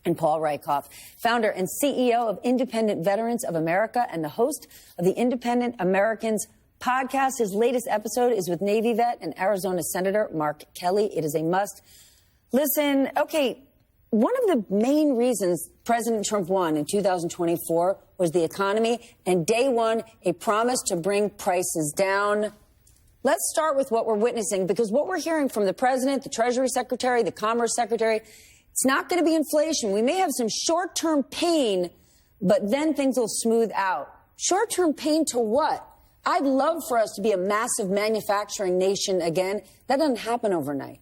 And Paul Rykoff, founder and CEO of Independent Veterans of America and the host of the Independent Americans podcast. His latest episode is with Navy vet and Arizona Senator Mark Kelly. It is a must. Listen, okay, one of the main reasons President Trump won in 2024 was the economy, and day one, a promise to bring prices down. Let's start with what we're witnessing, because what we're hearing from the president, the Treasury Secretary, the Commerce Secretary, it's not going to be inflation. We may have some short-term pain, but then things will smooth out. Short-term pain to what? I'd love for us to be a massive manufacturing nation again. That doesn't happen overnight.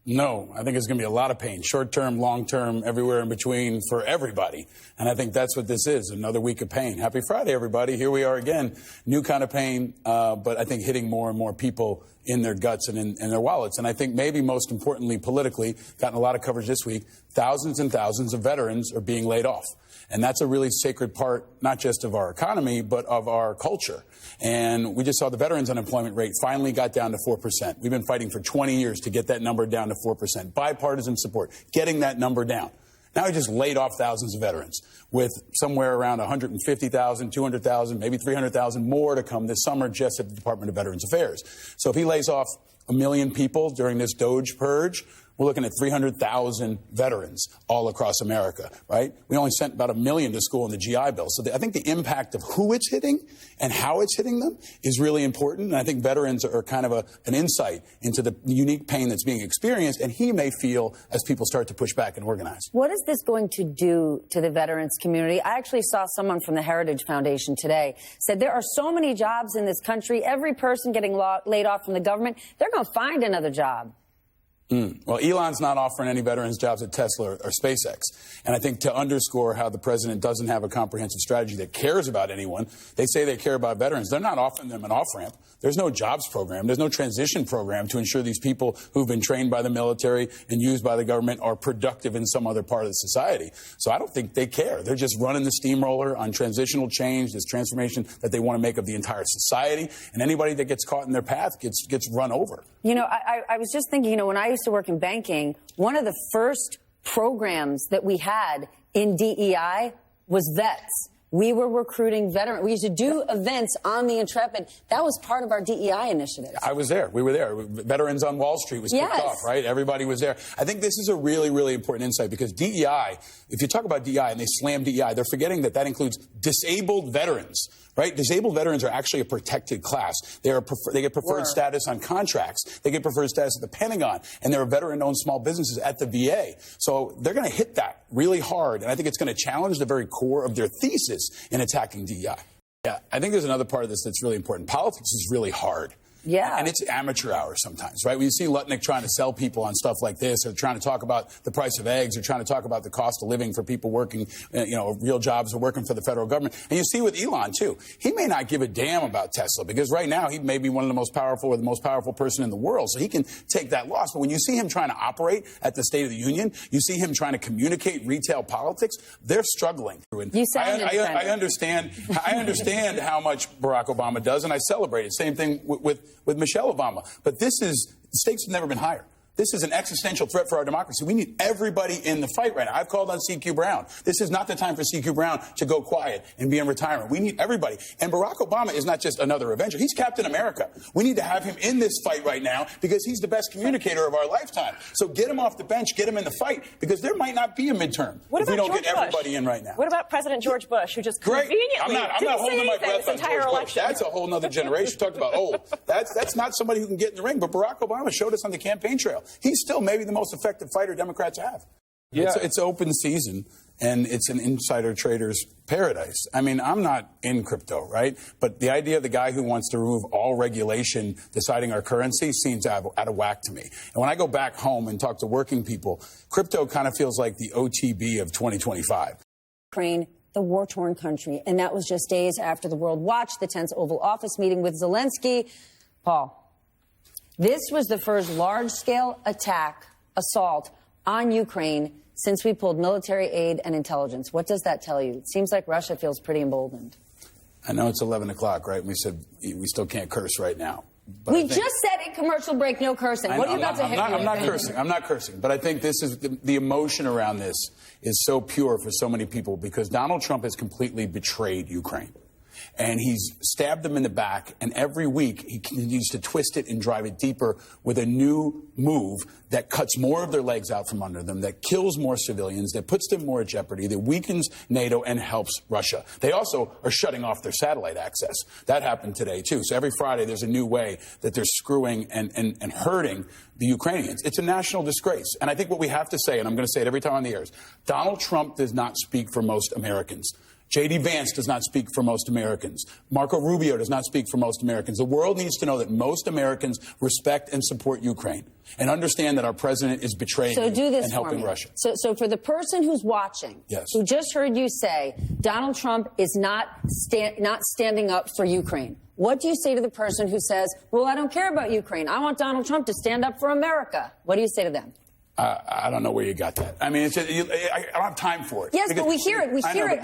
No, I think it's going to be a lot of pain, short-term, long-term, everywhere in between for everybody. And I think that's what this is, another week of pain. Happy Friday, everybody. Here we are again. New kind of pain, but I think hitting more and more people in their guts and in their wallets. And I think maybe most importantly, politically, gotten a lot of coverage this week, thousands and thousands of veterans are being laid off. And that's a really sacred part, not just of our economy, but of our culture. And we just saw the veterans' unemployment rate finally got down to 4%. We've been fighting for 20 years to get that number down to 4%. Bipartisan support, getting that number down. Now we just laid off thousands of veterans with somewhere around 150,000, 200,000, maybe 300,000 more to come this summer just at the Department of Veterans Affairs. So if he lays off 1 million people during this Doge purge, we're looking at 300,000 veterans all across America, right? We only sent about 1 million to school in the GI Bill. So I think the impact of who it's hitting and how it's hitting them is really important. And I think veterans are kind of an insight into the unique pain that's being experienced. And he may feel as people start to push back and organize. What is this going to do to the veterans community? I actually saw someone from the Heritage Foundation today said there are so many jobs in this country. Every person getting laid off from the government, they're going to find another job. Well, Elon's not offering any veterans jobs at Tesla or SpaceX. And I think to underscore how the president doesn't have a comprehensive strategy that cares about anyone, they say they care about veterans. They're not offering them an off-ramp. There's no jobs program. There's no transition program to ensure these people who've been trained by the military and used by the government are productive in some other part of the society. So I don't think they care. They're just running the steamroller on transitional change, this transformation that they want to make of the entire society. And anybody that gets caught in their path gets run over. You know, I was just thinking, when I used to work in banking, one of the first programs that we had in DEI was vets. We were recruiting veterans. We used to do events on the Intrepid. That was part of our DEI initiative. I was there. We were there. Veterans on Wall Street was kicked off, right? Everybody was there. I think this is a really, really important insight because DEI, if you talk about DEI and they slam DEI, they're forgetting that includes disabled veterans, right? Disabled veterans are actually a protected class. They get preferred status on contracts. They get preferred status at the Pentagon. And there are veteran-owned small businesses at the VA. So they're going to hit that really hard. And I think it's going to challenge the very core of their thesis in attacking DEI. Yeah, I think there's another part of this that's really important. Politics is really hard. Yeah. And it's amateur hour sometimes, right? When you see Lutnick trying to sell people on stuff like this, or trying to talk about the price of eggs, or trying to talk about the cost of living for people working, real jobs or working for the federal government. And you see with Elon, too. He may not give a damn about Tesla because right now he may be one of the most powerful or the most powerful person in the world. So he can take that loss. But when you see him trying to operate at the State of the Union, you see him trying to communicate retail politics, they're struggling. You sound I understand how much Barack Obama does, and I celebrate it. Same thing with Michelle Obama. But the stakes have never been higher. This is an existential threat for our democracy. We need everybody in the fight right now. I've called on CQ Brown. This is not the time for CQ Brown to go quiet and be in retirement. We need everybody. And Barack Obama is not just another Avenger. He's Captain America. We need to have him in this fight right now because he's the best communicator of our lifetime. So get him off the bench, get him in the fight, because there might not be a midterm if we don't get everybody in right now. What about President George Bush, who just conveniently I'm not holding my breath on George Bush. That's a whole other generation. Talked about old. That's not somebody who can get in the ring. But Barack Obama showed us on the campaign trail. He's still maybe the most effective fighter Democrats have. Yeah. It's open season, and it's an insider trader's paradise. I mean, I'm not in crypto, right? But the idea of the guy who wants to remove all regulation deciding our currency seems out of whack to me. And when I go back home and talk to working people, crypto kind of feels like the OTB of 2025. Ukraine, the war-torn country. And that was just days after the world watched the tense Oval Office meeting with Zelensky. Paul, this was the first large-scale assault on Ukraine since we pulled military aid and intelligence. What does that tell you? It seems like Russia feels pretty emboldened. I know it's 11 o'clock, right? We said we still can't curse right now. We just said in commercial break, no cursing. What are you about to hit me? I'm not cursing. I'm not cursing. But I think this is the emotion around this is so pure for so many people because Donald Trump has completely betrayed Ukraine. And he's stabbed them in the back, and every week he continues to twist it and drive it deeper with a new move that cuts more of their legs out from under them, that kills more civilians, that puts them more at jeopardy, that weakens NATO and helps Russia. They also are shutting off their satellite access. That happened today, too. So every Friday there's a new way that they're screwing and hurting the Ukrainians. It's a national disgrace. And I think what we have to say, and I'm going to say it every time on the air, is Donald Trump does not speak for most Americans. J.D. Vance does not speak for most Americans. Marco Rubio does not speak for most Americans. The world needs to know that most Americans respect and support Ukraine and understand that our president is betraying and helping Russia. So for the person who's watching, who just heard you say Donald Trump is not standing up for Ukraine, what do you say to the person who says, well, I don't care about Ukraine. I want Donald Trump to stand up for America? What do you say to them? I don't know where you got that. I mean, I don't have time for it. Yes, but we hear it. We hear it.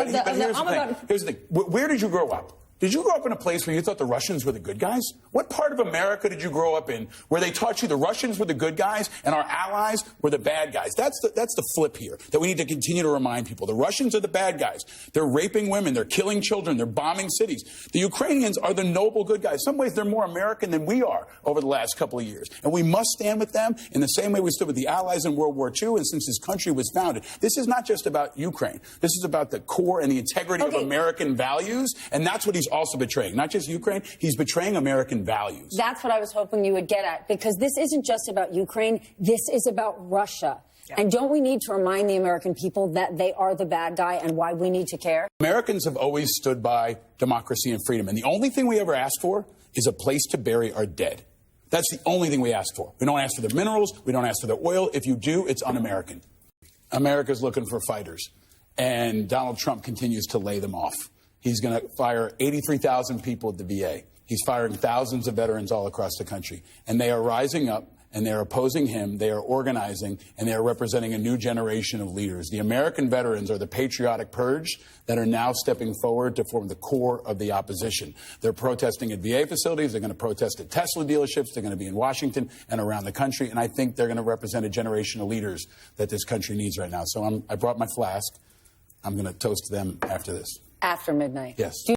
Here's the thing. Where did you grow up? Did you grow up in a place where you thought the Russians were the good guys? What part of America did you grow up in where they taught you the Russians were the good guys and our allies were the bad guys? That's the flip here that we need to continue to remind people. The Russians are the bad guys. They're raping women. They're killing children. They're bombing cities. The Ukrainians are the noble good guys. In some ways, they're more American than we are over the last couple of years. And we must stand with them in the same way we stood with the Allies in World War II and since this country was founded. This is not just about Ukraine. This is about the core and the integrity of American values. And that's what he's also betraying. Not just Ukraine, he's betraying American values. That's what I was hoping you would get at, because this isn't just about Ukraine. This is about Russia. Yeah. And don't we need to remind the American people that they are the bad guy and why we need to care? Americans have always stood by democracy and freedom. And the only thing we ever asked for is a place to bury our dead. That's the only thing we asked for. We don't ask for the minerals. We don't ask for the oil. If you do, it's un-American. America's looking for fighters. And Donald Trump continues to lay them off. He's going to fire 83,000 people at the VA. He's firing thousands of veterans all across the country. And they are rising up, and they are opposing him. They are organizing, and they are representing a new generation of leaders. The American veterans are the patriotic purge that are now stepping forward to form the core of the opposition. They're protesting at VA facilities. They're going to protest at Tesla dealerships. They're going to be in Washington and around the country. And I think they're going to represent a generation of leaders that this country needs right now. So I brought my flask. I'm going to toast them after this. After midnight. Yes.